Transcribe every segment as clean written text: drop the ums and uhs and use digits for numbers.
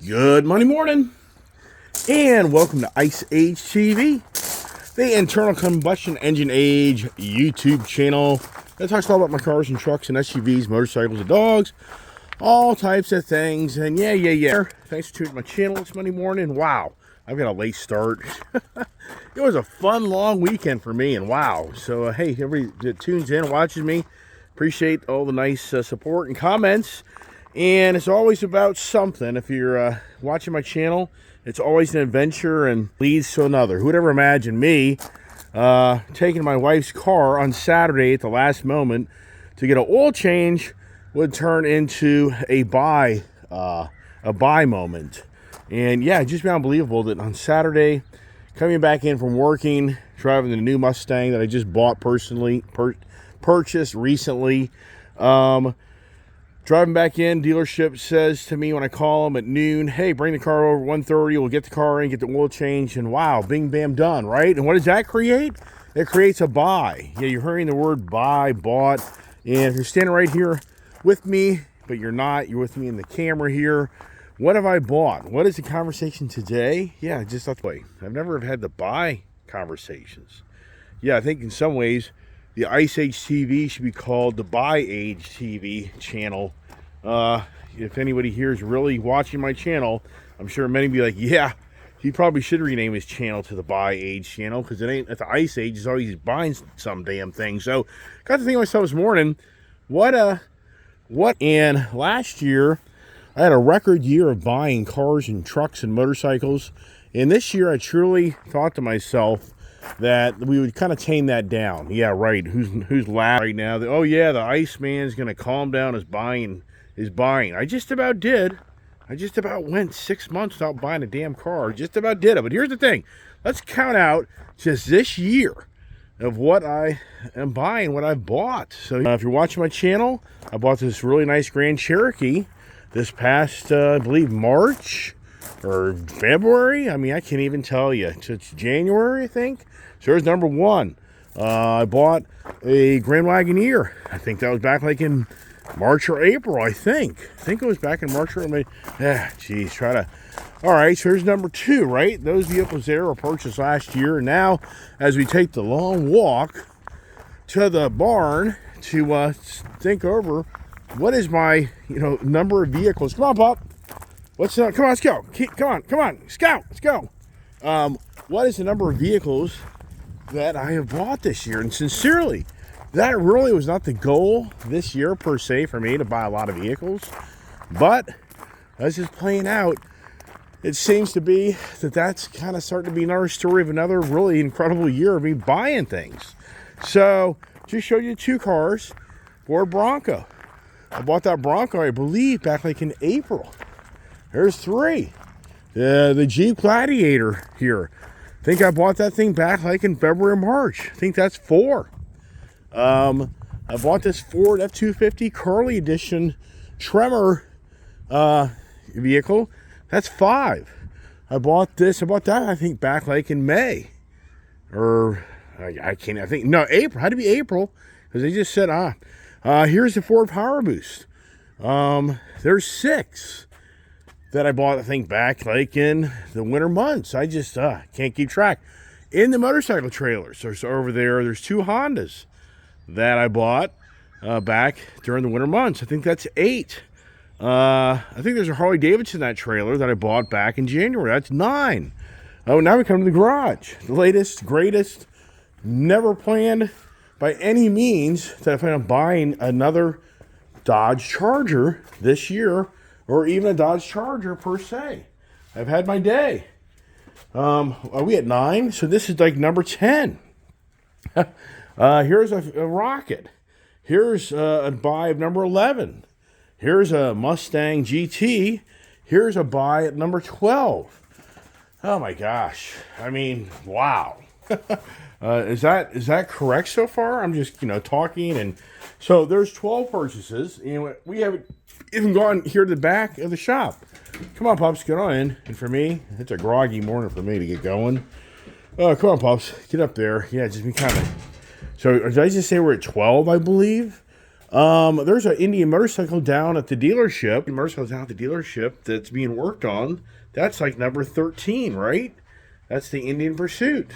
Good Monday morning, and welcome to Ice Age TV, the internal combustion engine age YouTube channel that talks all about my cars and trucks and SUVs, motorcycles and dogs, all types of things. And yeah. Thanks for tuning to my channel. It's Monday morning. Wow, I've got a late start. It was a fun, long weekend for me, and wow. So, hey, everybody that tunes in, watches me, appreciate all the nice support and comments. And it's always about something. If you're watching my channel, it's always an adventure and leads to another. Who would ever imagine me taking my wife's car on Saturday at the last moment to get an oil change would turn into a buy moment. And yeah, it's just been unbelievable that on Saturday, coming back in from working, driving the new Mustang that I just bought personally, purchased recently. Driving back in, dealership says to me when I call them at noon, hey, bring the car over 1:30, we'll get the car in, get the oil change, and wow, bing, bam, done, right? And what does that create? It creates a buy. Yeah, you're hearing the word buy, bought, and if you're standing right here with me, but you're not, you're with me in the camera here, what have I bought? What is the conversation today? Yeah, just that way. I've never had the buy conversations. Yeah, I think in some ways, the Ice Age TV should be called the Buy Age TV channel. If anybody here is really watching my channel, I'm sure many be like, yeah, he probably should rename his channel to the Buy Age channel, because it ain't at the Ice Age, it's always buying some damn thing. So, got to think to myself this morning, and last year, I had a record year of buying cars and trucks and motorcycles. And this year, I truly thought to myself that we would kind of tame that down. Yeah, right. Who's laughing right now? Oh yeah, the Iceman's gonna calm down his buying. I just about did. I just about went 6 months without buying a damn car. Just about did it. But here's the thing. Let's count out just this year of what I am buying, what I've bought. So if you're watching my channel, I bought this really nice Grand Cherokee this past, I believe, March or February. I mean, I can't even tell you. It's January, I think. So there's number one. I bought a Grand Wagoneer. I think that was back like in March or April, I think. it was back in March or May. Geez, all right, so here's number two, right? Those vehicles there were purchased last year. And now, as we take the long walk to the barn to think over what is my, number of vehicles. Come on, Pop. Come on, let's go. Come on, Scout, let's go. What is the number of vehicles that I have bought this year? And sincerely, that really was not the goal this year per se for me to buy a lot of vehicles. But as it's playing out, it seems to be that's kind of starting to be another story of another really incredible year of me buying things. So, just showed you two cars. Ford Bronco. I bought that Bronco, I believe, back like in April. There's three. The Jeep Gladiator here. I think I bought that thing back like in February or March. I think that's four. I bought this Ford F-250 Curly Edition Tremor vehicle. That's five. I bought that, I think, back like in May. Or, April. Had to be April. Because they just said, here's the Ford Power Boost. There's six that I bought, I think, back like in the winter months. I just can't keep track. In the motorcycle trailers, so over there's two Hondas that I bought back during the winter months. I think that's eight. I think there's a Harley Davidson in that trailer that I bought back in January. That's nine. Oh, now we come to the garage. The latest, greatest, never planned by any means that I plan on buying another Dodge Charger this year, or even a Dodge Charger per se. I've had my day. Are we at 9? So this is like number 10. Here's a Rocket. Here's a buy of number 11. Here's a Mustang GT. Here's a buy at number 12. Oh my gosh. I mean, wow. Is that correct so far? I'm just, talking. And so there's 12 purchases. We haven't even gone here to the back of the shop. Come on, Pops, get on in. And for me, it's a groggy morning for me to get going. Come on, Pops, get up there. Yeah, just be kind of. So did I just say we're at 12, I believe? There's an Indian motorcycle down at the dealership. Motorcycle's down at the dealership that's being worked on. That's like number 13, right? That's the Indian Pursuit.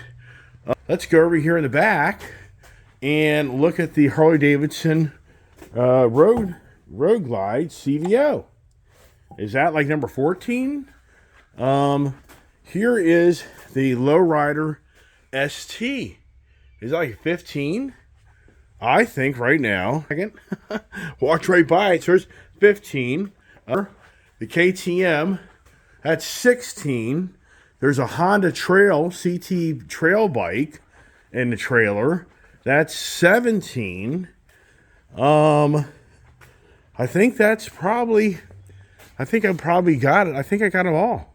Let's go over here in the back and look at the Harley Davidson Road Glide CVO. Is that like number 14? Here is the Lowrider ST. Is that like 15? I think right now. Walked right by it. So there's 15. The KTM, that's 16. There's a Honda Trail, CT trail bike in the trailer. That's 17. I think that's probably, I think I probably got it. I think I got them all.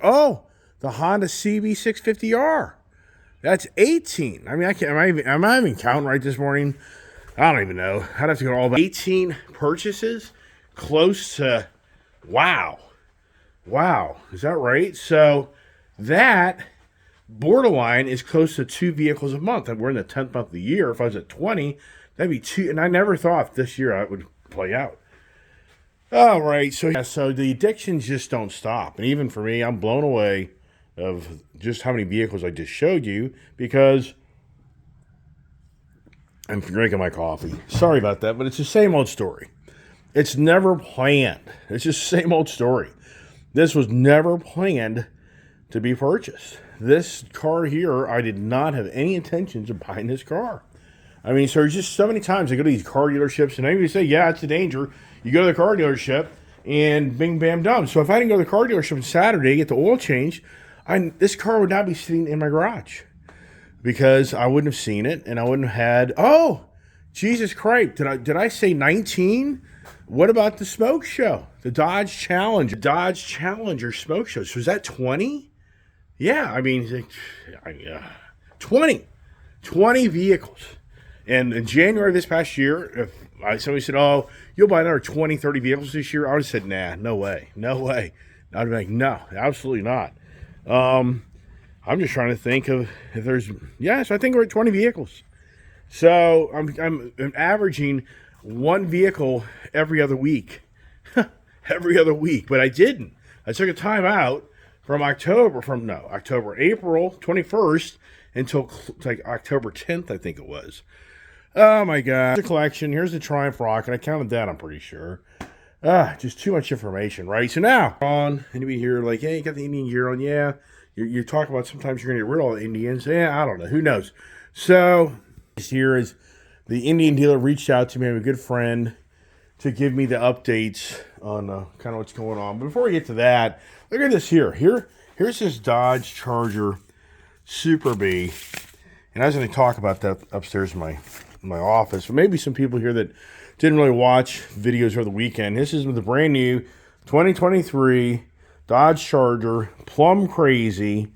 Oh, the Honda CB650R. That's 18. I mean, am I even counting right this morning? I don't even know. I'd have to go all about 18 purchases. Close to, wow. Is that right? So that borderline is close to 2 vehicles a month. And we're in the 10th month of the year. If I was at 20, that'd be 2. And I never thought this year that would play out. All right. So the addictions just don't stop. And even for me, I'm blown away of just how many vehicles I just showed you, because I'm drinking my coffee. Sorry about that, but it's the same old story. It's never planned. It's just the same old story. This was never planned to be purchased. This car here, I did not have any intentions of buying this car. I mean, so there's just so many times I go to these car dealerships and they say, yeah, it's a danger. You go to the car dealership and bing, bam, done. So if I didn't go to the car dealership on Saturday, get the oil change, this car would not be sitting in my garage, because I wouldn't have seen it and I wouldn't have had. Oh, Jesus Christ! Did I say 19? What about the smoke show? The Dodge Challenger smoke show. So is that 20? Yeah, I mean, 20 vehicles. And in January of this past year, if somebody said, "Oh, you'll buy another 20, 30 vehicles this year," I would have said, "Nah, no way." I'd be like, "No, absolutely not." I'm just trying to think of if there's, yes, I think we're at 20 vehicles. So I'm averaging 1 vehicle every other week. Every other week. But I didn't. I took a time out from April 21st until like October 10th, I think it was. Oh my God. The collection. Here's the Triumph Rocket. I counted that, I'm pretty sure. Just too much information, right? So now, and you be here like, hey, you got the Indian gear on. Yeah. You're talking about sometimes you're going to get rid of all the Indians. Yeah, I don't know. Who knows? So here is the Indian dealer reached out to me. I'm a good friend to give me the updates on kind of what's going on. But before we get to that, look at this here. Here's this Dodge Charger Super B. And I was going to talk about that upstairs in my office. But maybe some people here that didn't really watch videos over the weekend. This is the brand new 2023 Dodge Charger, plum crazy,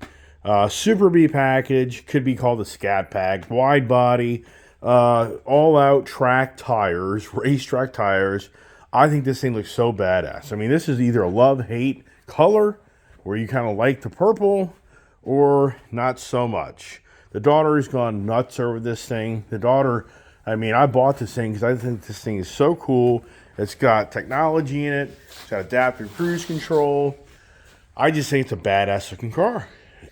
Super B package, could be called a Scat Pack, wide body, all-out track tires, racetrack tires. I think this thing looks so badass. I mean, this is either a love-hate color, where you kind of like the purple, or not so much. The daughter has gone nuts over this thing. I bought this thing because I think this thing is so cool. It's got technology in it. It's got adaptive cruise control. I just think it's a badass looking car.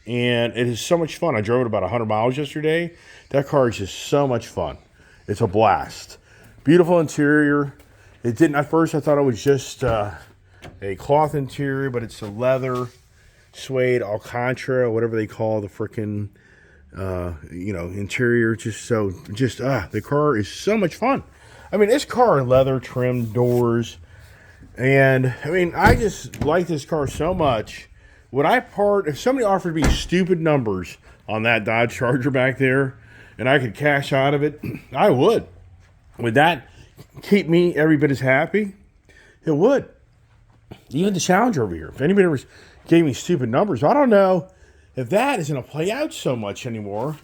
And it is so much fun. I drove it about 100 miles yesterday. That car is just so much fun. It's a blast. Beautiful interior. At first I thought it was just a cloth interior, but it's a leather, suede, Alcantara, whatever they call the frickin' interior. The car is so much fun. I mean, this car, leather trimmed doors. And I mean, I just like this car so much. If somebody offered me stupid numbers on that Dodge Charger back there and I could cash out of it, I would. Would that keep me every bit as happy? It would. Even the Challenger over here. If anybody ever gave me stupid numbers, I don't know if that is going to play out so much anymore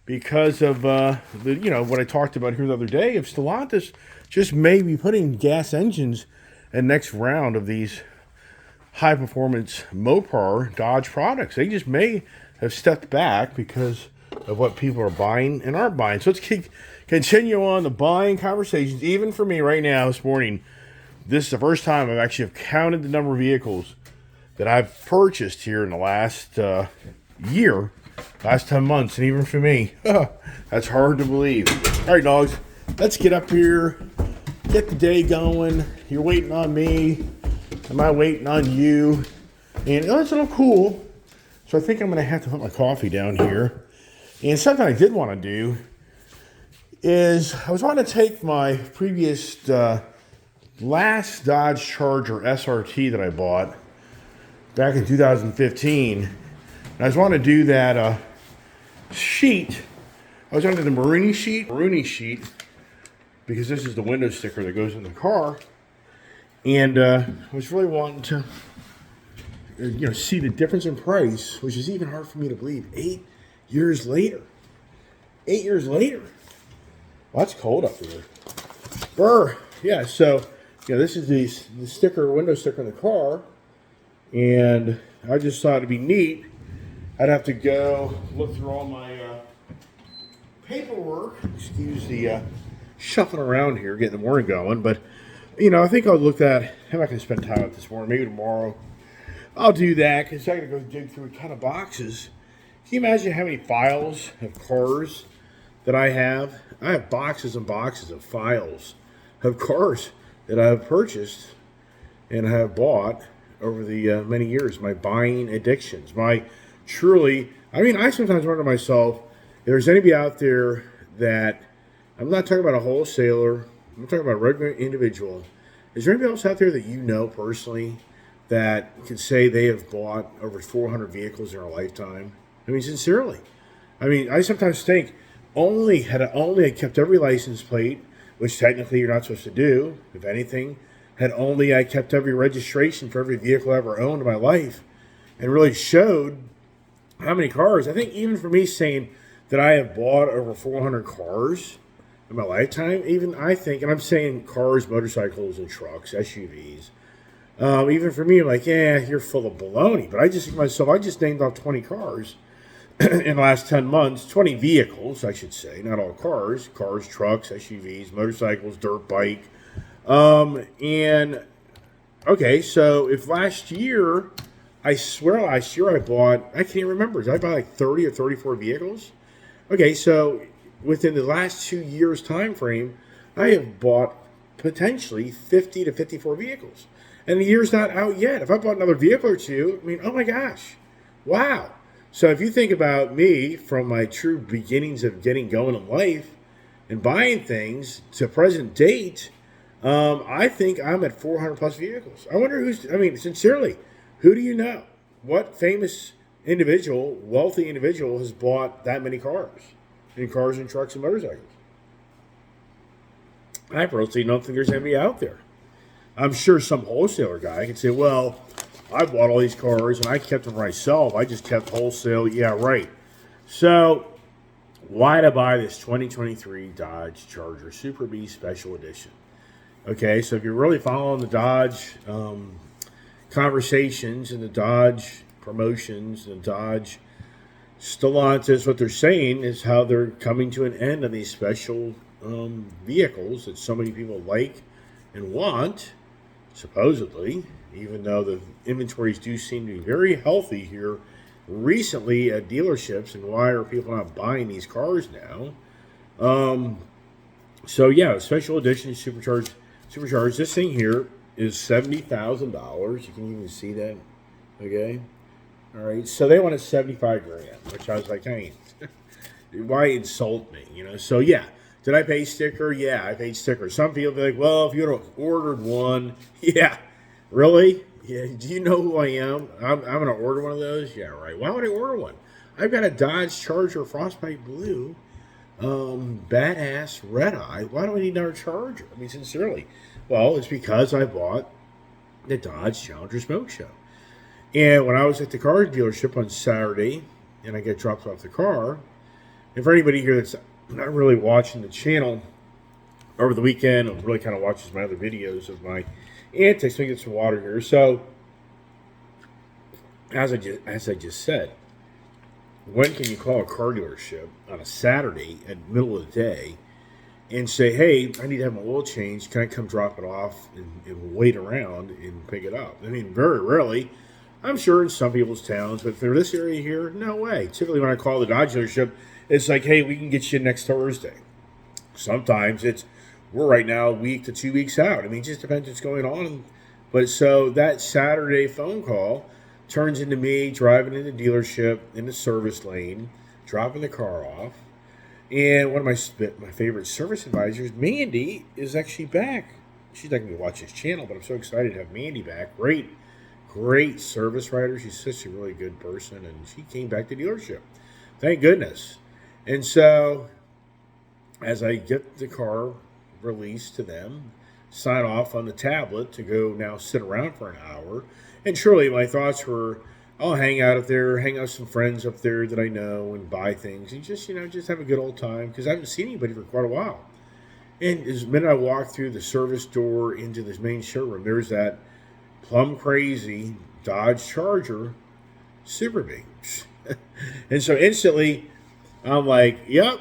because of what I talked about here the other day. If Stellantis just may be putting gas engines in next round of these high performance Mopar Dodge products, they just may have stepped back because of what people are buying and aren't buying. So let's continue on the buying conversations. Even for me right now this morning, this is the first time I've actually counted the number of vehicles that I've purchased here in the last year, last 10 months. And even for me, that's hard to believe. All right, dogs, let's get up here, get the day going. You're waiting on me. Am I waiting on you? And it's a little cool. So I think I'm going to have to put my coffee down here. And something I did want to do is I was wanting to take my previous last Dodge Charger SRT that I bought back in 2015. And I was wanting to do that sheet. I was under the Maroonie sheet, because this is the window sticker that goes in the car. And I was really wanting to see the difference in price, which is even hard for me to believe. 8 years later. 8 years later. Well, that's cold up here. Brr. Yeah, so this is the sticker, window sticker in the car. And I just thought it'd be neat. I'd have to go look through all my paperwork. Excuse the shuffling around here, getting the morning going. But, I think I'll look at, I'm not going to spend time with this morning. Maybe tomorrow I'll do that, because I got to go dig through a ton of boxes. Can you imagine how many files of cars that I have? I have boxes and boxes of files of cars that I've purchased and have bought over the many years. My buying addictions. I sometimes wonder to myself, if there's anybody out there that, I'm not talking about a wholesaler, I'm talking about a regular individual. Is there anybody else out there that you know personally that can say they have bought over 400 vehicles in their lifetime? I mean, sincerely. I sometimes think, had I kept every license plate, which technically you're not supposed to do, if anything, had only I kept every registration for every vehicle I ever owned in my life, and really showed how many cars. I think even for me saying that I have bought over 400 cars in my lifetime, even I think, and I'm saying cars, motorcycles, and trucks, SUVs, even for me, I'm like, you're full of baloney. But I just think to myself, I just named off 20 cars in the last 10 months, 20 vehicles, I should say, not all cars, trucks, SUVs, motorcycles, dirt bike. Okay, so if last year, I swear last year I bought, I can't even remember, did I buy like 30 or 34 vehicles? Okay, so within the last 2 years time frame, I have bought potentially 50 to 54 vehicles. And the year's not out yet. If I bought another vehicle or two, oh my gosh, wow. So if you think about me from my true beginnings of getting going in life and buying things to present date, I think I'm at 400 plus vehicles. I wonder sincerely, who do you know? What famous individual, wealthy individual has bought that many cars? In cars and trucks and motorcycles? I personally don't think there's anybody out there. I'm sure some wholesaler guy can say, well, I bought all these cars and I kept them myself. I just kept wholesale. Yeah, right. So why to buy this 2023 Dodge Charger Super B Special Edition? Okay, so if you're really following the Dodge conversations and the Dodge promotions and the Dodge Stellantis, what they're saying is how they're coming to an end of these special vehicles that so many people like and want, supposedly, even though the inventories do seem to be very healthy here recently at dealerships. And why are people not buying these cars now? Special edition supercharged. This thing here is $70,000. You can even see that. Okay. All right. So they wanted $75,000, which I was like, hey, why insult me? So yeah. Did I pay sticker? Yeah, I paid sticker. Some people be like, well, if you would have ordered one, yeah, really? Yeah, do you know who I am? I'm going to order one of those? Yeah, right. Why would I order one? I've got a Dodge Charger Frostbite Blue, badass red eye. Why do I need another Charger? Sincerely. Well, it's because I bought the Dodge Challenger Smoke Show. And when I was at the car dealership on Saturday, and I get dropped off the car, and for anybody here that's not really watching the channel over the weekend, and really kind of watches my other videos of my antics, let me get some water here. So, as I just said, when can you call a car dealership on a Saturday at the middle of the day and say, hey, I need to have my oil change. Can I come drop it off and wait around and pick it up? I mean, very rarely. I'm sure in some people's towns, but for this area here, no way. Typically, when I call the Dodge dealership, it's like, hey, we can get you next Thursday. Sometimes we're right now a week to 2 weeks out. I mean, it just depends what's going on. But so that Saturday phone call turns into me driving in the dealership in the service lane, dropping the car off. And one of my favorite service advisors, Mandy, is actually back. She's not going to watch this channel, but I'm so excited to have Mandy back. Great service writer. She's such a really good person, and she came back to the dealership. Thank goodness. And so as I get the car released to them, sign off on the tablet to go now sit around for an hour. And surely my thoughts were, I'll hang out up there, hang out with some friends up there that I know and buy things and just have a good old time because I haven't seen anybody for quite a while. And as the minute I walk through the service door into this main showroom, there's that plum crazy Dodge Charger Super Big. And so instantly I'm like, yep,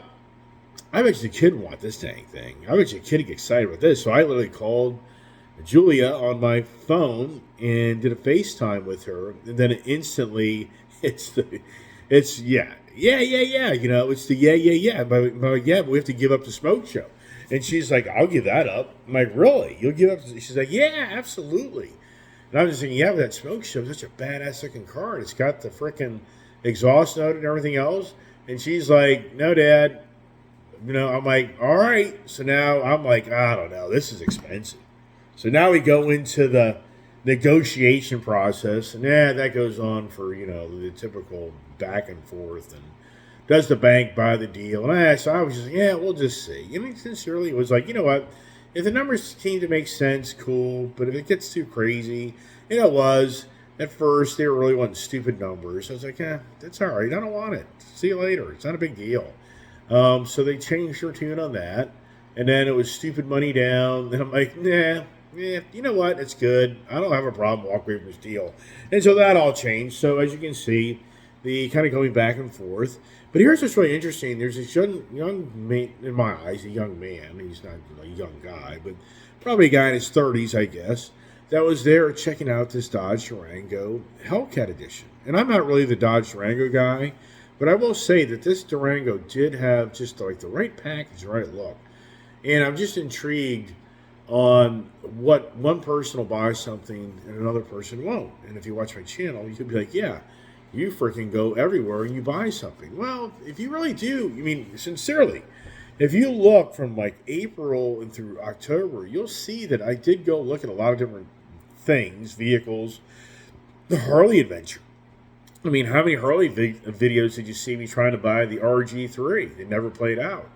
I bet you the kid want this dang thing. I bet you the kid get excited about this. So I literally called Julia on my phone and did a FaceTime with her, and then instantly it's yeah. It's the yeah. But yeah, but we have to give up the smoke show. And she's like, I'll give that up. I'm like, really? You'll give up? She's like, yeah, absolutely. And I'm just thinking, yeah, but that smoke show is such a badass looking car. It's got the freaking exhaust note and everything else. And she's like, no, Dad. I'm like, all right. So now I'm like, I don't know. This is expensive. So now we go into the negotiation process. And that goes on for, the typical back and forth. And does the bank buy the deal? And so I was just, we'll just see. I mean, sincerely, it was like, you know what? If the numbers seem to make sense, cool. But if it gets too crazy, and it was, at first, they were really wanting stupid numbers. I was like, that's all right. I don't want it. See you later. It's not a big deal. So they changed their tune on that. And then it was stupid money down. And I'm like, you know what? It's good. I don't have a problem walking away from this deal. And so that all changed. So as you can see, the kind of going back and forth. But here's what's really interesting. There's this young man, in my eyes, a young man. He's not a young guy, but probably a guy in his 30s, I guess, that was there checking out this Dodge Durango Hellcat Edition. And I'm not really the Dodge Durango guy, but I will say that this Durango did have just like the right package, the right look. And I'm just intrigued on what one person will buy something and another person won't. And if you watch my channel, you could be like, yeah, you freaking go everywhere and you buy something. Well, if you really do, sincerely, if you look from like April and through October, you'll see that I did go look at a lot of different things, vehicles, the Harley adventure. How many Harley videos did you see me trying to buy the RG3? It never played out.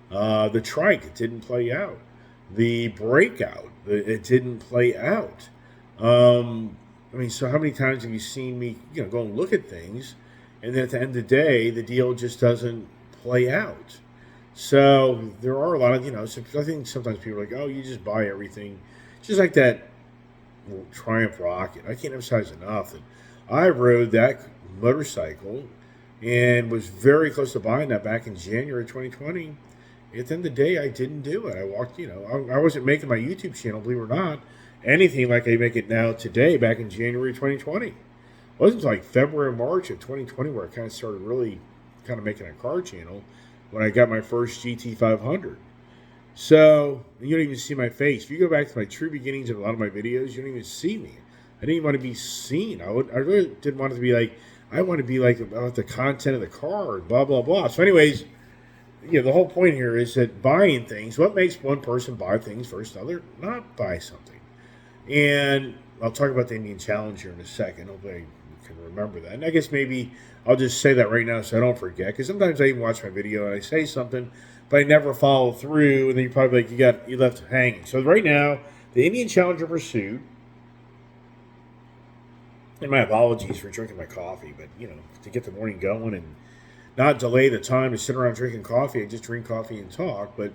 The Trike, it didn't play out. The Breakout, it didn't play out. So how many times have you seen me, go and look at things, and then at the end of the day, the deal just doesn't play out? So there are a lot of, I think sometimes people are like, oh, you just buy everything. Just like that Triumph Rocket. I can't emphasize enough that I rode that motorcycle and was very close to buying that back in January 2020. At the end of the day, I didn't do it. I walked, I wasn't making my YouTube channel, believe it or not, anything like I make it now today back in January 2020. It wasn't until like February, March of 2020 where I kind of started really kind of making a car channel when I got my first GT500. So you don't even see my face. If you go back to my true beginnings of a lot of my videos, you don't even see me. I didn't even want to be seen. I really didn't want it to be like, I want to be like about the content of the car and blah, blah, blah. So anyways, the whole point here is that buying things, what makes one person buy things versus another not buy something? And I'll talk about the Indian Challenger in a second. Hopefully I can remember that. And I guess maybe I'll just say that right now so I don't forget. Because sometimes I even watch my video and I say something, but I never follow through. And then you're probably like, you left hanging. So right now, the Indian Challenger Pursuit. And my apologies for drinking my coffee, but, to get the morning going and not delay the time to sit around drinking coffee. I just drink coffee and talk. But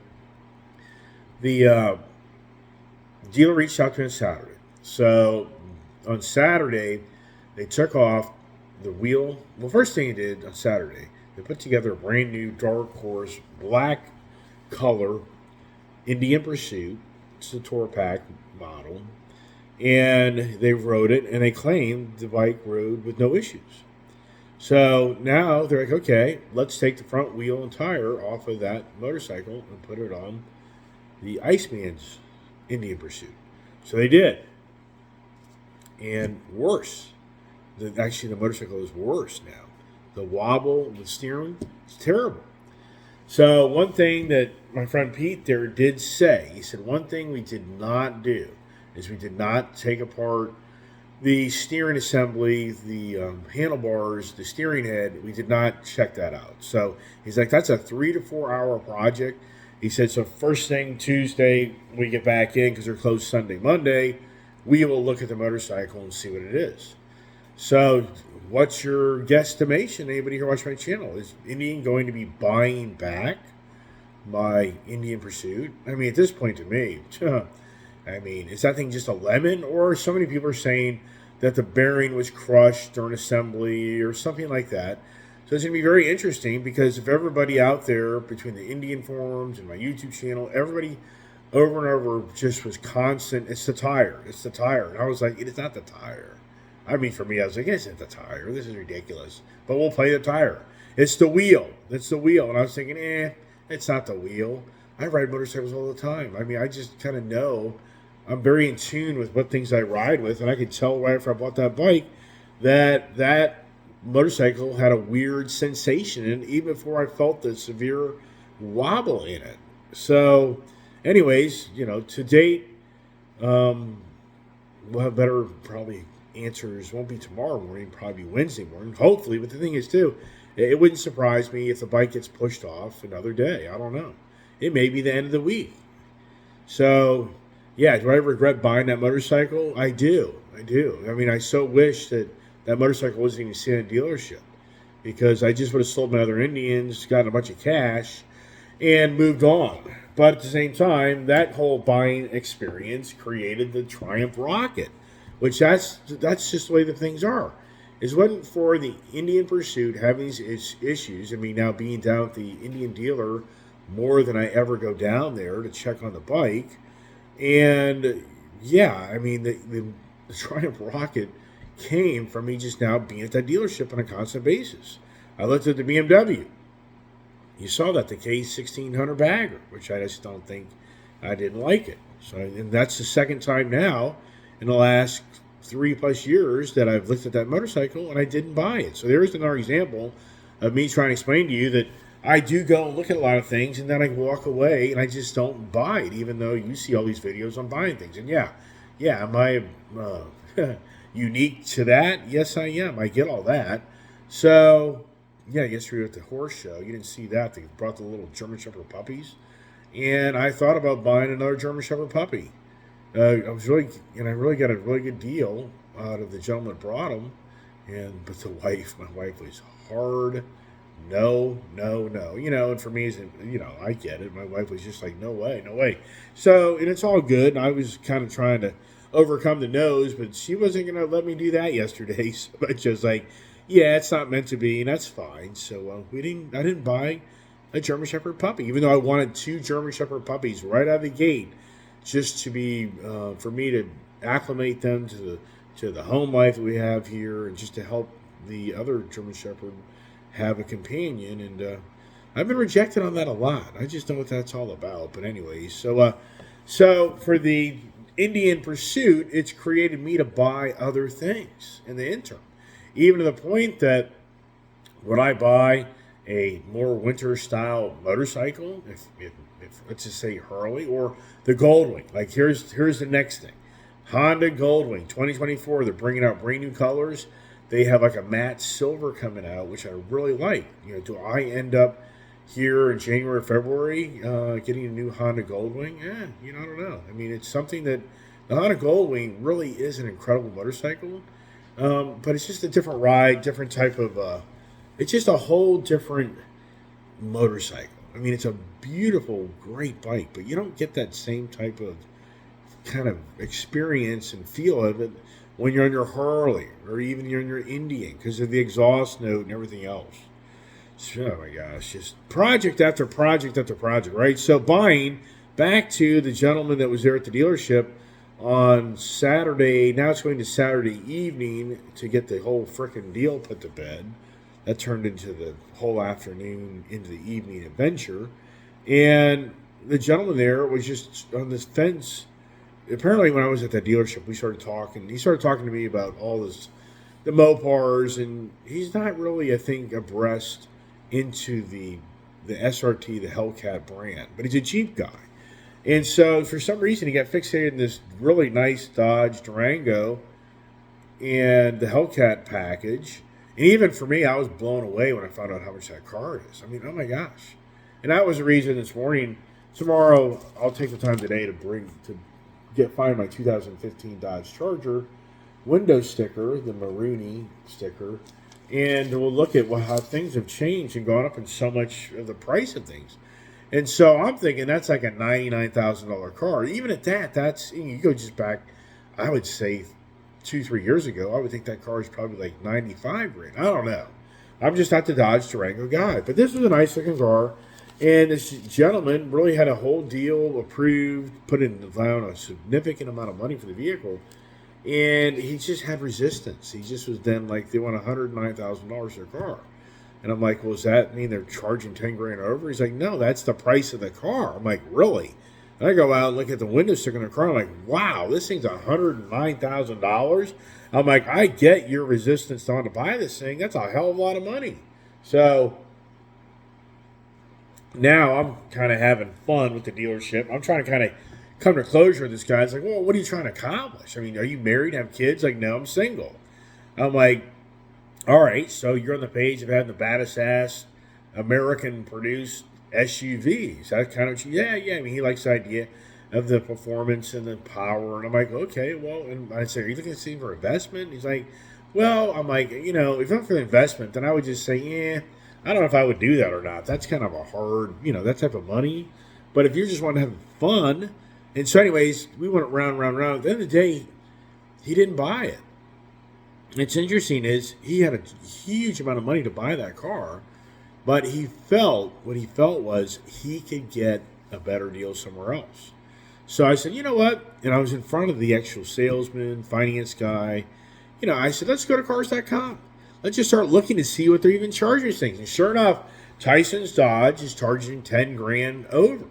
the dealer reached out to me on Saturday. So on Saturday, they took off the wheel. Well, first thing he did on Saturday, they put together a brand new dark horse black color Indian Pursuit. It's a tour pack model, and they rode it, and they claimed the bike rode with no issues. So now they're like, okay, let's take the front wheel and tire off of that motorcycle and put it on the Iceman's Indian Pursuit. So they did, and worse. Actually, the motorcycle is worse now. The wobble, the steering, it's terrible. So one thing that my friend Pete there did say, he said one thing we did not do is we did not take apart the steering assembly, the handlebars, the steering head. We did not check that out. So he's like, that's a 3 to 4 hour project. He said, so first thing Tuesday we get back in because they're closed Sunday, Monday, we will look at the motorcycle and see what it is. So what's your guesstimation? Anybody here watching my channel? Is Indian going to be buying back my Indian Pursuit? I mean, at this point to me, I mean, is that thing just a lemon? Or so many people are saying that the bearing was crushed during assembly or something like that. So it's going to be very interesting because if everybody out there between the Indian forums and my YouTube channel, everybody over and over just was constant, it's the tire, it's the tire. And I was like, it is not the tire. I mean, for me, I was like, it's not the tire. This is ridiculous. But we'll play the tire. It's the wheel. It's the wheel. And I was thinking, it's not the wheel. I ride motorcycles all the time. I mean, I just kind of know. I'm very in tune with what things I ride with. And I could tell right after I bought that bike that that motorcycle had a weird sensation. And even before I felt the severe wobble in it. So, anyways, to date, we'll have better probably answers. Won't be tomorrow morning, probably be Wednesday morning, hopefully. But the thing is, too, it wouldn't surprise me if the bike gets pushed off another day. I don't know. It may be the end of the week. So, yeah, do I regret buying that motorcycle? I do. I mean, I so wish that motorcycle wasn't even sitting in a dealership because I just would have sold my other Indians, gotten a bunch of cash, and moved on. But at the same time, that whole buying experience created the Triumph Rocket, which that's just the way the things are. It wasn't for the Indian Pursuit having these issues, and me now being down at the Indian dealer more than I ever go down there to check on the bike. And yeah, I mean, the Triumph Rocket came from me just now being at that dealership on a constant basis. I looked at the BMW. You saw that, the K1600 bagger, which I just don't think, I didn't like it. So, and that's the second time now in the last 3+ years that I've looked at that motorcycle and I didn't buy it. So there's another example of me trying to explain to you that I do go and look at a lot of things and then I walk away and I just don't buy it, even though you see all these videos on buying things. And yeah, am I unique to that? Yes, I am. I get all that. So, yeah, yesterday at the horse show, you didn't see that. They brought the little German Shepherd puppies. And I thought about buying another German Shepherd puppy. I really got a really good deal out of the gentleman that brought them. But my wife was hard. No. And for me, I get it. My wife was just like, no way. So, and it's all good. And I was kind of trying to overcome the no's, but she wasn't going to let me do that yesterday. So I just like, yeah, it's not meant to be, and that's fine. So I didn't buy a German Shepherd puppy, even though I wanted 2 German Shepherd puppies right out of the gate, just to be for me to acclimate them to the home life that we have here, and just to help the other German Shepherd have a companion. And I've been rejected on that a lot. I just know what that's all about. But anyways, so for the Indian Pursuit, it's created me to buy other things in the interim. Even to the point that would I buy a more winter style motorcycle, if let's just say Harley or the Goldwing. Like here's the next thing. Honda Goldwing 2024, they're bringing out brand new colors. They have like a matte silver coming out, which I really like. Do I end up here in January, February getting a new Honda Goldwing? I don't know. I mean, it's something that the Honda Goldwing really is an incredible motorcycle. But it's just a different ride, different type of, it's just a whole different motorcycle. I mean, it's a beautiful, great bike, but you don't get that same type of kind of experience and feel of it when you're on your Harley or even you're in your Indian because of the exhaust note and everything else. So, oh my gosh, just project after project after project, right? So buying, back to the gentleman that was there at the dealership on Saturday. Now it's going to Saturday evening to get the whole freaking deal put to bed. That turned into the whole afternoon into the evening adventure. And the gentleman there was just on this fence. Apparently, when I was at that dealership, we started talking. He started talking to me about all this, the Mopars, and he's not really, I think, abreast into the SRT, the Hellcat brand, but he's a Jeep guy. And so for some reason he got fixated in this really nice Dodge Durango and the Hellcat package. And even for me, I was blown away when I found out how much that car is. I mean, oh my gosh. And that was the reason this morning, tomorrow, I'll take the time today to find my 2015 Dodge Charger window sticker, the maroony sticker, and we'll look at how things have changed and gone up in so much of the price of things. And so I'm thinking that's like a $99,000 car. Even at that, that's, you go just back, I would say 2-3 years ago, I would think that car is probably like 95 grand. I don't know. I'm just not the Dodge Durango guy. But this was a nice looking car. And this gentleman really had a whole deal approved, put down a significant amount of money for the vehicle. And he just had resistance. He just was then like, they want $109,000 for their car. And I'm like, well, does that mean they're charging 10 grand over? He's like, no, that's the price of the car. I'm like, really? And I go out and look at the window sticker in the car. I'm like, wow, this thing's $109,000. I'm like, I get your resistance on to buy this thing. That's a hell of a lot of money. So now I'm kind of having fun with the dealership. I'm trying to kind of come to closure with this guy. It's like, well, what are you trying to accomplish? I mean, are you married, have kids? Like, no, I'm single. I'm like, all right, so you're on the page of having the baddest ass American-produced SUV. Is that kind of, yeah. I mean, he likes the idea of the performance and the power. And I'm like, okay, well, and I say, are you looking at this for investment? He's like, well, I'm like, if not for the investment, then I would just say, yeah, I don't know if I would do that or not. That's kind of a hard, that type of money. But if you're just wanting to have fun, and so anyways, we went round. At the end of the day, he didn't buy it. It's interesting is he had a huge amount of money to buy that car, but what he felt was he could get a better deal somewhere else. So I said, you know what? And I was in front of the actual salesman, finance guy. I said, let's go to cars.com. Let's just start looking to see what they're even charging these things. And sure enough, Tyson's Dodge is charging 10 grand over.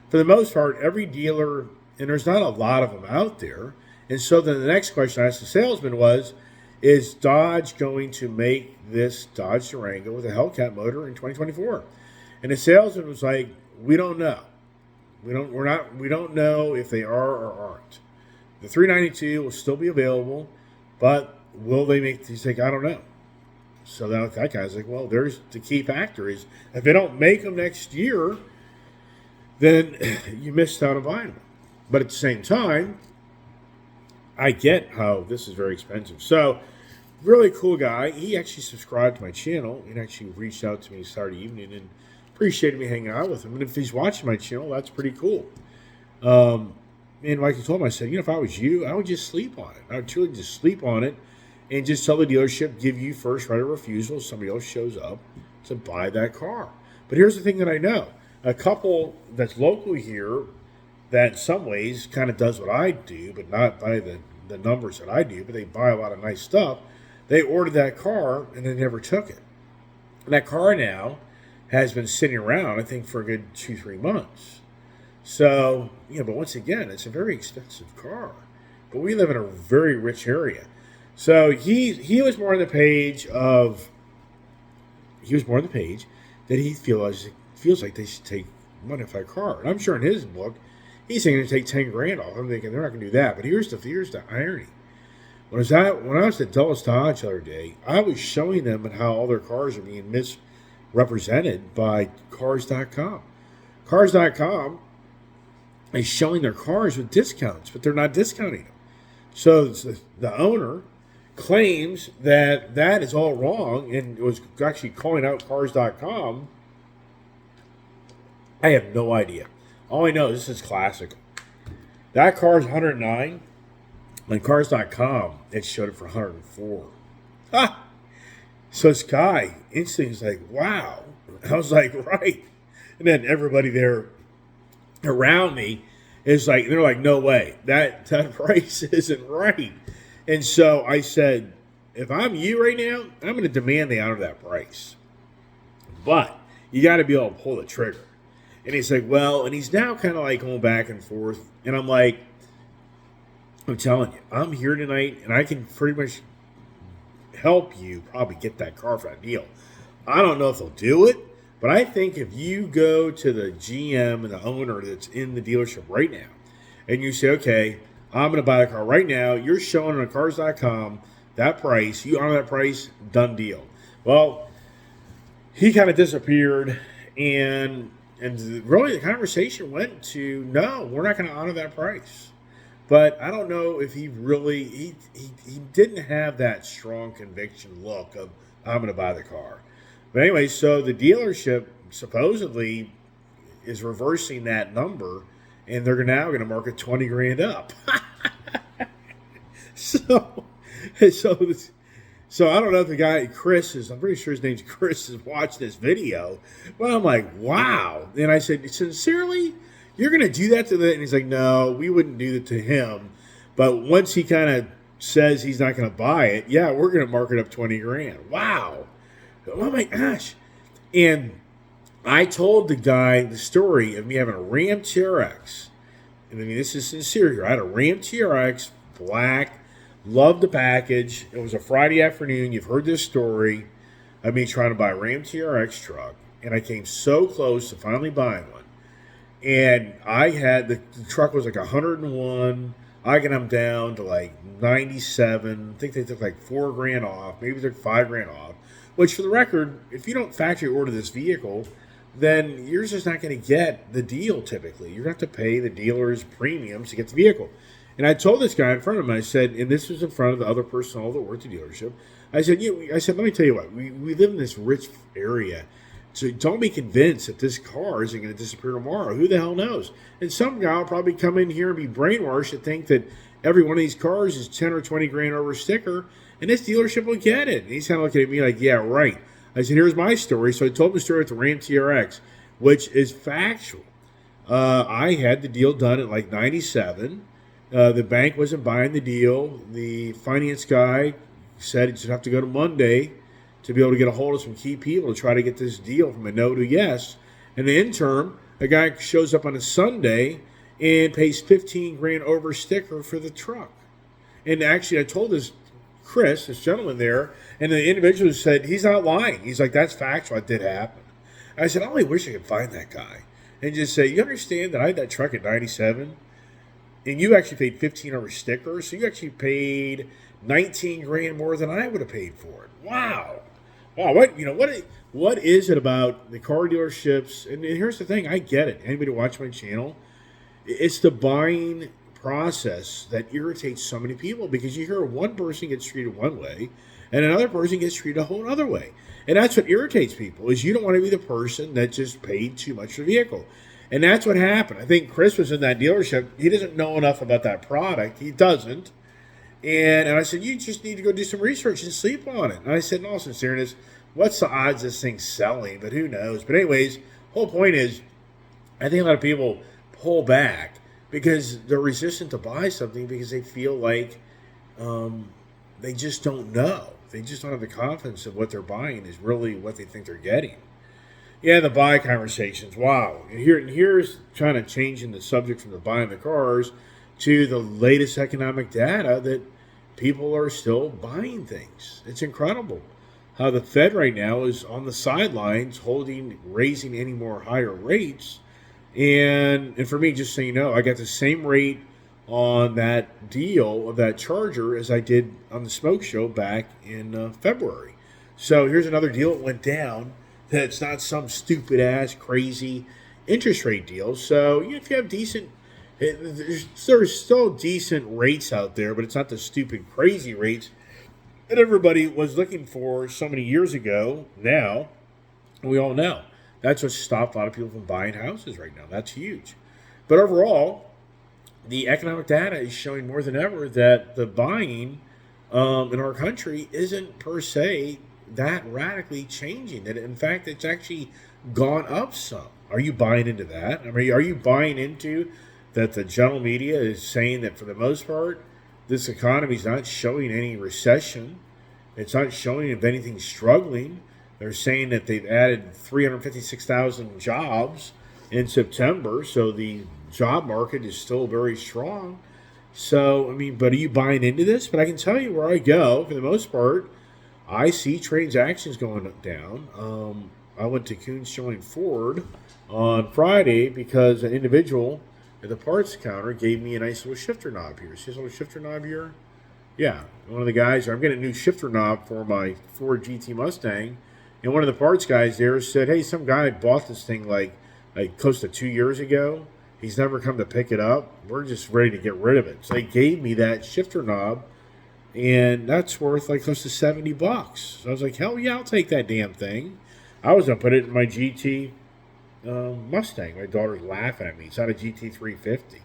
For the most part, every dealer, and there's not a lot of them out there. And so then the next question I asked the salesman was, is Dodge going to make this Dodge Durango with a Hellcat motor in 2024? And the salesman was like, we don't know. We don't know if they are or aren't. The 392 will still be available, but will they make these? Like, I don't know. So that guy's like, well, there's the key factor is if they don't make them next year, then you missed out on buying them. But at the same time, I get how this is very expensive. So, really cool guy. He actually subscribed to my channel and actually reached out to me Saturday evening and appreciated me hanging out with him. And if he's watching my channel, that's pretty cool. And like I told him, I said, if I was you, I would just sleep on it. I would truly just sleep on it and just tell the dealership, give you first right of refusal if somebody else shows up to buy that car. But here's the thing that I know. A couple that's local here that in some ways kind of does what I do, but not by the numbers that I do, but they buy a lot of nice stuff. They ordered that car and they never took it. And that car now has been sitting around, I think, for a good 2-3 months. So, but once again, it's a very expensive car. But we live in a very rich area. So he was more on the page that he feels like they should take money off that car. And I'm sure in his book, he's thinking to take 10 grand off. I'm thinking they're not going to do that. But here's the irony. When I was at Dulles Dodge the other day, I was showing them how all their cars are being misrepresented by cars.com. Cars.com is showing their cars with discounts, but they're not discounting them. So the owner claims that is all wrong and was actually calling out cars.com. I have no idea. All I know is this is classic. That car is $109. on Cars.com, it showed it for 104. Ah! So this guy instantly was like, wow. I was like, right. And then everybody there around me is like, they're like, no way, that price isn't right. And so I said, if I'm you right now, I'm going to demand they honor that price. But you got to be able to pull the trigger. And he's like, well, and he's now kind of like going back and forth. And I'm like, I'm telling you, I'm here tonight and I can pretty much help you probably get that car for that deal. I don't know if they'll do it, but I think if you go to the GM and the owner that's in the dealership right now and you say, okay, I'm going to buy the car right now, you're showing on Cars.com that price, you honor that price, done deal. Well, he kind of disappeared, and really the conversation went to, no, we're not going to honor that price. But I don't know if he really he didn't have that strong conviction look of, I'm going to buy the car. But anyway, so the dealership supposedly is reversing that number, and they're now going to mark it 20 grand up. so so so I don't know if the guy Chris is. I'm pretty sure his name's Chris. Is watching this video. Well, I'm like, wow. And I said, sincerely, you're going to do that to the? And he's like, no, we wouldn't do that to him. But once he kind of says he's not going to buy it, yeah, we're going to mark it up 20 grand. Wow. Oh my gosh. And I told the guy the story of me having a Ram TRX. And I mean, this is sincere here. I had a Ram TRX, black, loved the package. It was a Friday afternoon. You've heard this story of me trying to buy a Ram TRX truck. And I came so close to finally buying one. And I had, the truck was like 101. I got them down to like 97. I think they took like 4 grand off. Maybe they took 5 grand off. Which, for the record, if you don't factory order this vehicle, then you're just not going to get the deal typically. You're going to have to pay the dealer's premiums to get the vehicle. And I told this guy in front of him, I said, and this was in front of the other personnel that worked at the dealership, I said, let me tell you what, we live in this rich area. So don't be convinced that this car isn't going to disappear tomorrow. Who the hell knows? And some guy will probably come in here and be brainwashed to think that every one of these cars is 10 or 20 grand over sticker, and this dealership will get it. And he's kind of looking at me like, yeah, right. I said, here's my story. So I told him the story with the Ram TRX, which is factual. I had the deal done at like 97. The bank wasn't buying the deal. The finance guy said he'd just have to go to Monday to be able to get a hold of some key people to try to get this deal from a no to yes. In the interim, a guy shows up on a Sunday and pays 15 grand over sticker for the truck. And actually, I told this gentleman there, and the individual said, he's not lying. He's like, that's factual. It did happen. I said, I only wish I could find that guy and just say, you understand that I had that truck at 97, and you actually paid 15 over sticker, so you actually paid 19 grand more than I would have paid for it. Wow. Wow, what is it about the car dealerships? And here's the thing, I get it. Anybody watch my channel? It's the buying process that irritates so many people, because you hear one person gets treated one way and another person gets treated a whole other way. And that's what irritates people, is you don't want to be the person that just paid too much for the vehicle. And that's what happened. I think Chris was in that dealership. He doesn't know enough about that product. He doesn't. And I said, you just need to go do some research and sleep on it. And I said, in all sincereness, what's the odds this thing's selling? But who knows? But anyways, whole point is, I think a lot of people pull back because they're resistant to buy something because they feel like they just don't know. They just don't have the confidence of what they're buying is really what they think they're getting. Yeah, the buy conversations. Wow. And here's trying to change the subject from the buying the cars to the latest economic data that people are still buying things. It's incredible how the Fed right now is on the sidelines raising any more higher rates. And for me, just so you know, I got the same rate on that deal of that Charger as I did on the Smoke Show back in February. So here's another deal that went down. That's not some stupid ass crazy interest rate deal. So if you have decent, there's still decent rates out there, but it's not the stupid crazy rates that everybody was looking for so many years ago. Now we all know that's what stopped a lot of people from buying houses right now. That's huge. But overall, the economic data is showing more than ever that the buying in our country isn't per se that radically changing. That in fact, it's actually gone up some. Are you buying into that? I mean, are you buying into that the general media is saying that for the most part, this economy is not showing any recession? It's not showing if anything's struggling. They're saying that they've added 356,000 jobs in September, so the job market is still very strong. So, I mean, but are you buying into this? But I can tell you where I go, for the most part, I see transactions going down. I went to Coons Showing Ford on Friday because an individual at the parts counter gave me a nice little shifter knob here. See this little shifter knob here? Yeah, one of the guys, I'm getting a new shifter knob for my Ford GT Mustang, and one of the parts guys there said, "Hey, some guy bought this thing like close to 2 years ago. He's never come to pick it up. We're just ready to get rid of it." So they gave me that shifter knob, and that's worth like close to $70. So I was like, "Hell yeah, I'll take that damn thing." I was gonna put it in my GT Mustang. My daughter's laughing at me. It's not a GT 350.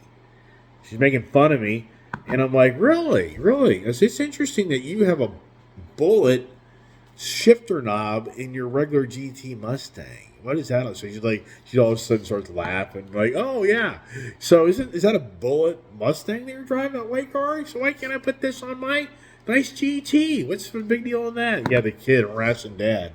She's making fun of me. And I'm like, really? Really? It's interesting that you have a bullet shifter knob in your regular GT Mustang. What is that? So she all of a sudden starts laughing, like, oh, yeah. So is that a bullet Mustang that you're driving, that white car? So why can't I put this on my nice GT? What's the big deal on that? Yeah, the kid harassing dad.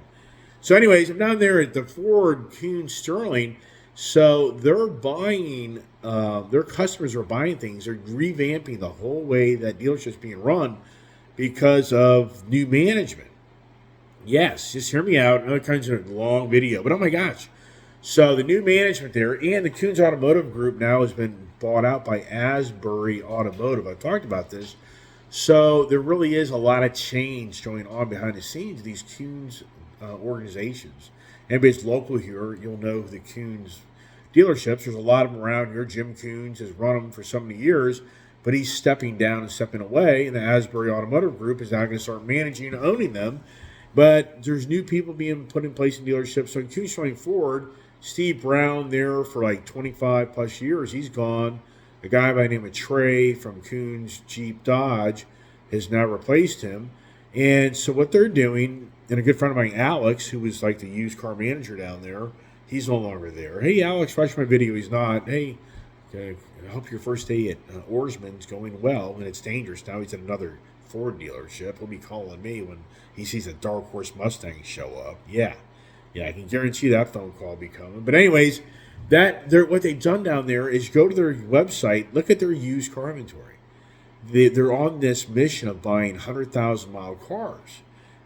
So anyways, I'm down there at the Ford Coons Sterling. So they're buying, their customers are buying things. They're revamping the whole way that dealership's being run because of new management. Yes, just hear me out. Another kind of long video, but oh my gosh. So the new management there and the Coons Automotive Group now has been bought out by Asbury Automotive. I've talked about this. So there really is a lot of change going on behind the scenes of these Coons organizations. Anybody's local here, you'll know the Coons dealerships. There's a lot of them around here. Jim Coons has run them for so many years, but he's stepping down and stepping away, and the Asbury Automotive Group is now going to start managing and owning them. But there's new people being put in place in dealerships. So in Coons Showing Ford, Steve Brown there for like 25 plus years, he's gone. A guy by the name of Trey from Coons Jeep Dodge has now replaced him. And so what they're doing, and a good friend of mine, Alex, who was like the used car manager down there, he's no longer there. Hey, Alex, watch my video. He's not. Hey, I hope your first day at Oarsman's going well, and it's dangerous. Now he's at another Ford dealership. He'll be calling me when he sees a Dark Horse Mustang show up. Yeah, I can guarantee that phone call will be coming. But anyways, what they've done down there is go to their website, look at their used car inventory. They're on this mission of buying 100,000-mile cars.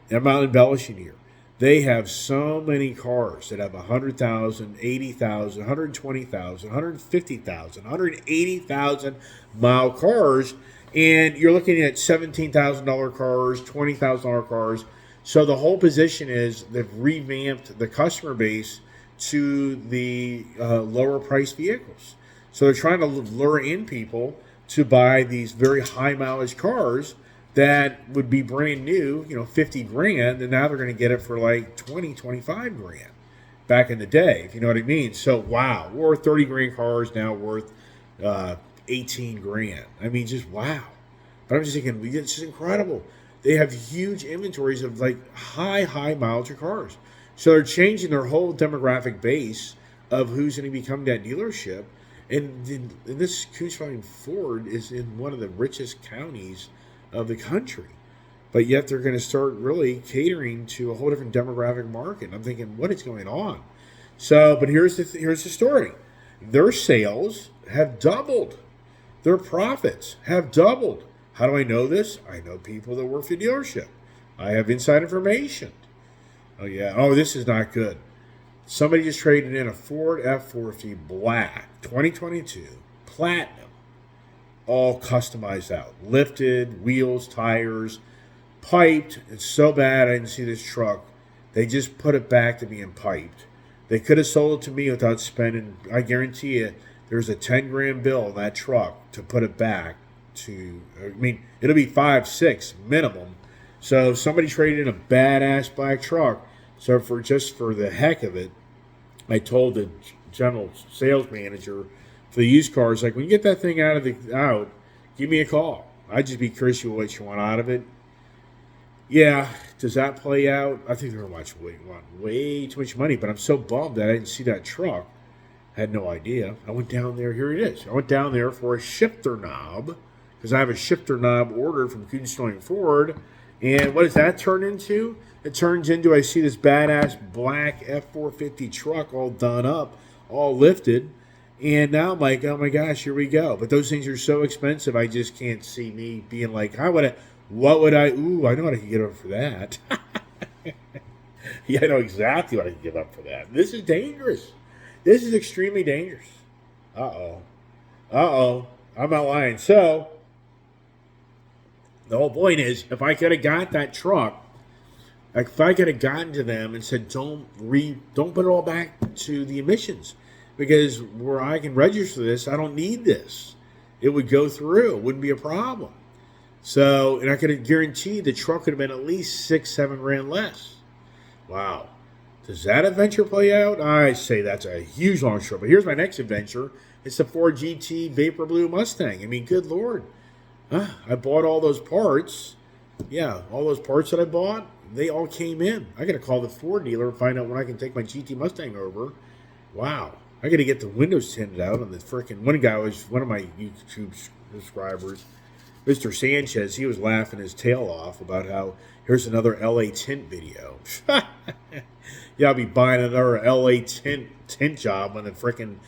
And I'm not embellishing here. They have so many cars that have 100,000, 80,000, 120,000, 150,000, 180,000 mile cars. And you're looking at $17,000 cars, $20,000 cars. So the whole position is they've revamped the customer base to the lower price vehicles. So they're trying to lure in people to buy these very high mileage cars that would be brand new, 50 grand, and now they're going to get it for like 20, 25 grand back in the day, if you know what I mean. So, wow, worth 30 grand cars now worth 18 grand. I mean, just wow. But I'm just thinking, it's just incredible. They have huge inventories of like high mileage cars. So they're changing their whole demographic base of who's going to become that dealership. And this Coons Ford is in one of the richest counties of the country. But yet they're going to start really catering to a whole different demographic market. I'm thinking, what is going on? So, but here's the story. Their sales have doubled. Their profits have doubled. How do I know this? I know people that work for the dealership. I have inside information. Oh, yeah. Oh, this is not good. Somebody just traded in a Ford F-450 Black 2022 Platinum, all customized out. Lifted, wheels, tires, piped. It's so bad I didn't see this truck. They just put it back to being piped. They could have sold it to me without spending, I guarantee you, there's a 10 grand bill in that truck to put it back to, it'll be 5-6 minimum. So somebody traded in a badass black truck. So for the heck of it, I told the general sales manager for the used cars, like when you get that thing out, give me a call. I'd just be curious what you want out of it. Yeah, does that play out? I think they're going to want way too much money, but I'm so bummed that I didn't see that truck. I had no idea. I went down there. Here it is. I went down there for a shifter knob because I have a shifter knob ordered from Coonston Ford. And what does that turn into? It turns into, I see this badass black F450 truck all done up, all lifted. And now I'm like, oh my gosh, here we go. But those things are so expensive, I just can't see me being like, what would I, ooh, I know what I could get up for that. Yeah, I know exactly what I can give up for that. This is dangerous. This is extremely dangerous. Uh-oh. Uh-oh. I'm not lying. So, the whole point is, if I could have got that truck, like if I could have gotten to them and said, don't put it all back to the emissions, because where I can register this, I don't need this. It would go through. It wouldn't be a problem. So, and I could have guaranteed the truck could have been at least $6-7 grand less. Wow. Does that adventure play out? I say that's a huge long shot. But here's my next adventure. It's the Ford GT Vapor Blue Mustang. I mean, good Lord. I bought all those parts. Yeah, all those parts that I bought, they all came in. I got to call the Ford dealer and find out when I can take my GT Mustang over. Wow. I got to get the windows tinted out on the freaking... One guy was one of my YouTube subscribers, Mr. Sanchez. He was laughing his tail off about how here's another LA tint video. Yeah, I'll be buying another LA tint job on the freaking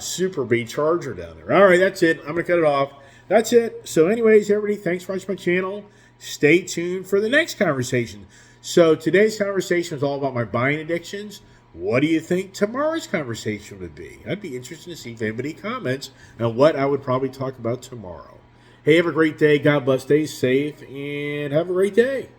Super B Charger down there. All right, that's it. I'm going to cut it off. That's it. So anyways, everybody, thanks for watching my channel. Stay tuned for the next conversation. So today's conversation was all about my buying addictions. What do you think tomorrow's conversation would be? I'd be interested to see if anybody comments on what I would probably talk about tomorrow. Hey, have a great day. God bless. Stay safe and have a great day.